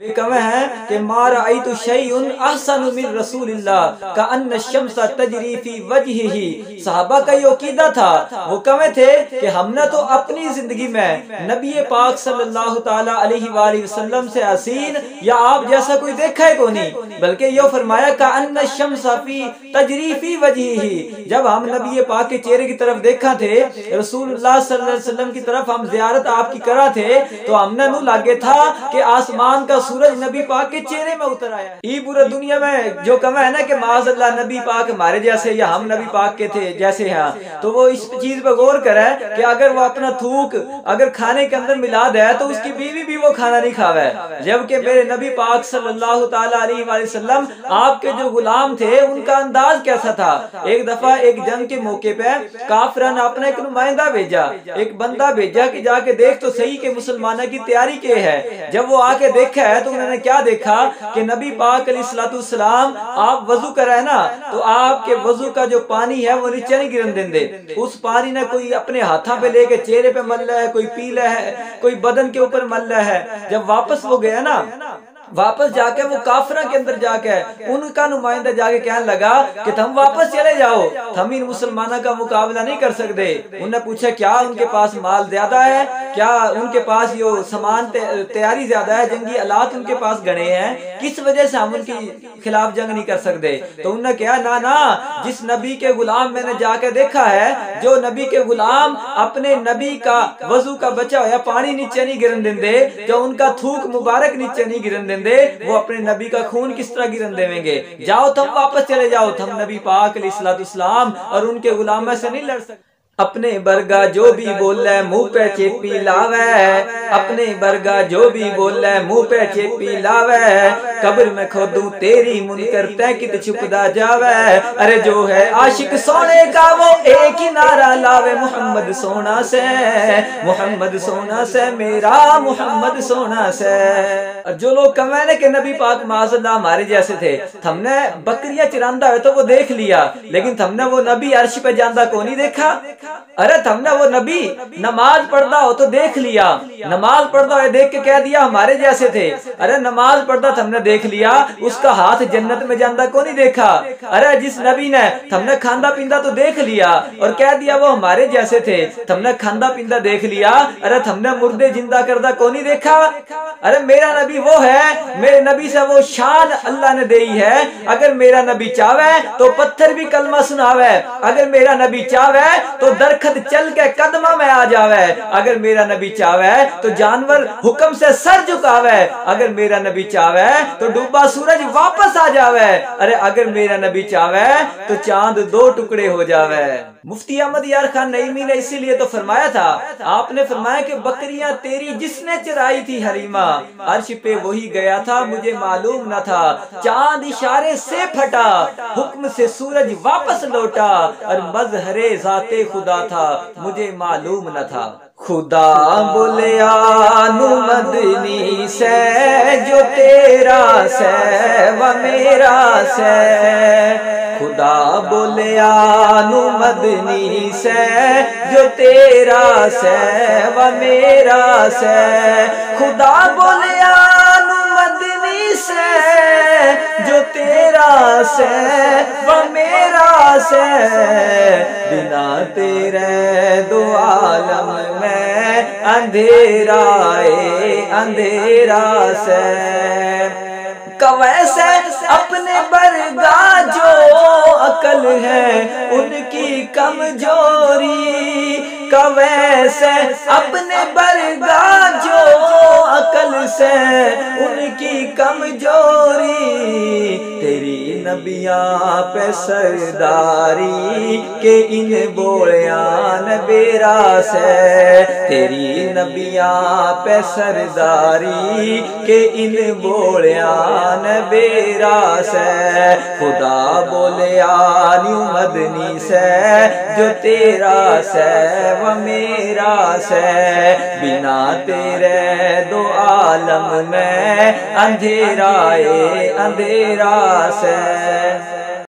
کہتے ہیں کہ ما رأیت شیء احسن من رسول اللہ کأن الشمس تجری فی وجہہ۔ صحابہ کا یہ عقیدہ تھا، وہ کہتے تھے کہ ہم نے تو اپنی زندگی میں نبی پاک صلی اللہ تعالی علیہ وآلہ وسلم سے حسین یا آپ جیسا کوئی دیکھا ہے کو نہیں، بلکہ یہ فرمایا کأن الشمس تجری فی وجہہ۔ جب ہم نبی پاک کے چہرے کی طرف دیکھا تھے، رسول اللہ صلی اللہ علیہ وسلم کی طرف ہم زیارت آپ کی کرا تھے، تو ہم نے نو لگے تھا کہ آسمان کا سورج نبی پاک کے چہرے میں اتر آیا ہے۔ یہ پورا دنیا میں جو کہا ہے نا کہ معاذ اللہ نبی پاک ہمارے جیسے یا ہم نبی پاک کے تھے جیسے ہیں، تو وہ اس چیز پہ غور کرے کہ اگر وہ اپنا تھوک اگر کھانے کے اندر ملا دے تو اس کی بیوی بھی وہ کھانا نہیں کھاوے، جبکہ میرے نبی پاک صلی اللہ تعالی علیہ وآلہ وسلم آپ کے جو غلام تھے ان کا انداز کیسا تھا۔ ایک دفعہ ایک جنگ کے موقع پہ کافروں نے اپنا ایک نمائندہ بھیجا، ایک بندہ بھیجا کہ جا کے دیکھ تو صحیح کہ مسلمانوں کی تیاری کیا ہے۔ جب وہ آ کے دیکھا ہے تو انہوں نے کیا دیکھا کہ نبی پاک علیہ السلام آپ وضو کر رہے ہیں نا، تو آپ کے وضو کا جو پانی ہے وہ نیچے نہیں گرن دیں دے، اس پانی نے کوئی اپنے ہاتھوں پہ لے کے چہرے پہ مل رہا ہے، کوئی پی رہا ہے، کوئی بدن کے اوپر مل رہا ہے۔ جب واپس وہ گیا نا، واپس جا کے وہ کافرہ کے اندر جا کے ان کا نمائندہ جا کے کہنے لگا کہ تم واپس چلے جاؤ، ہم ان مسلمانوں کا مقابلہ نہیں کر سکتے۔ انہوں نے پوچھا کیا ان کے پاس مال زیادہ ہے، کیا ان کے پاس یہ سامان تیاری زیادہ ہے، جنگی آلات ان کے پاس گنے ہیں، کس وجہ سے ہم ان کی خلاف جنگ نہیں کر سکتے؟ تو انہوں نے کہا نا جس نبی کے غلام میں نے جا کے دیکھا ہے، جو نبی کے غلام اپنے نبی کا وضو کا بچا ہوا پانی نیچے نہیں گرن دیں دے، جو ان کا تھوک مبارک نیچے نہیں گرن دیں دے، وہ اپنے نبی کا خون کس طرح گرن دیں گے؟ جاؤ تم واپس چلے جاؤ، تم نبی پاک علیہ السلام اور ان کے غلاموں سے نہیں لڑ سکتے۔ اپنے برگا جو بھی بول رہے منہ پہ چیپی لاوے، اپنے برگا جو بھی بول رہے منہ پہ چیپی لاوے، قبر میں کھودوں تیری منکر تینکت چھپدا جاوے۔ ارے جو ہے عاشق سونے کا وہ ایک ہی نعرہ لاوے، محمد سونا سے، محمد سونا سے، میرا محمد سونا سے۔ جو لوگ کہتے ہیں کہ نبی پاک معاذ اللہ ہمارے جیسے تھے، ہم نے بکریاں چراندہ ہے تو وہ دیکھ لیا، لیکن ہم نے وہ نبی عرش پہ جاندہ کو نہیں دیکھا۔ ارے ہم نے وہ نبی نماز پڑھتا ہو تو دیکھ لیا، نماز پڑھتا ہو دیکھ کے کہہ دیا ہمارے جیسے تھے۔ ارے نماز پڑھتا ہم نے دیکھ لیا، اس کا ہاتھ جنت میں جاندہ کو نہیں دیکھا۔ ارے جس نبی نے ہم نے کھاندہ پیندہ تو دیکھ لیا اور کہہ دیا وہ ہمارے جیسے تھے، ہم نے کھاندہ پیندہ دیکھ لیا، ارے ہم نے مردے زندہ کردہ کو نہیں دیکھا۔ ارے میرا نبی وہ ہے، میرے نبی سے وہ شان اللہ نے دی ہے، اگر میرا نبی چاہے تو پتھر بھی کلمہ سناوے، اگر میرا نبی چاہے تو درخت چل کے قدمہ میں آ جاوے، اگر میرا نبی چاہے تو جانور حکم سے سر جھکاوے، اگر میرا نبی چاہے تو ڈوبا سورج واپس آ جاوے، ارے اگر میرا نبی چاہے تو چاند دو ٹکڑے ہو جاوے۔ مفتی احمد یار خان نعیمی نے اسی لیے تو فرمایا تھا، آپ نے فرمایا کہ بکریاں تیری جس نے چرائی تھی حریمہ، عرش پہ وہی گیا تھا مجھے معلوم نہ تھا، چاند اشارے سے پھٹا، حکم سے سورج واپس لوٹا، اور مظہر ذات خدا تھا مجھے معلوم نہ تھا۔ خدا بولیا نو مدنی سے جو تیرا سے و میرا سے، خدا بولیا نو مدنی سے جو تیرا سے و میرا سے، خدا بولیا نو مدنی سے جو تیرا سے و میرا سے، بنا تیرے دو عالم میں اندھیرا اندھیرا سے، ویسے اپنے برگا جو عقل ہے ان کی کمزوری، ویسے اپنے برگا جو عقل سے ان کی کمزوری، تیری نبیاں پہ سرداری کہ ان بوڑیان بیرا سے، تیری نبیاں پہ سرداری کہ ان بوڑیان بیرا سے، خدا بولیا نیو مدنی سے جو تیرا سے و میرا سے، بنا تیرے دو عالم میں اندھیرا اندھیرا سے۔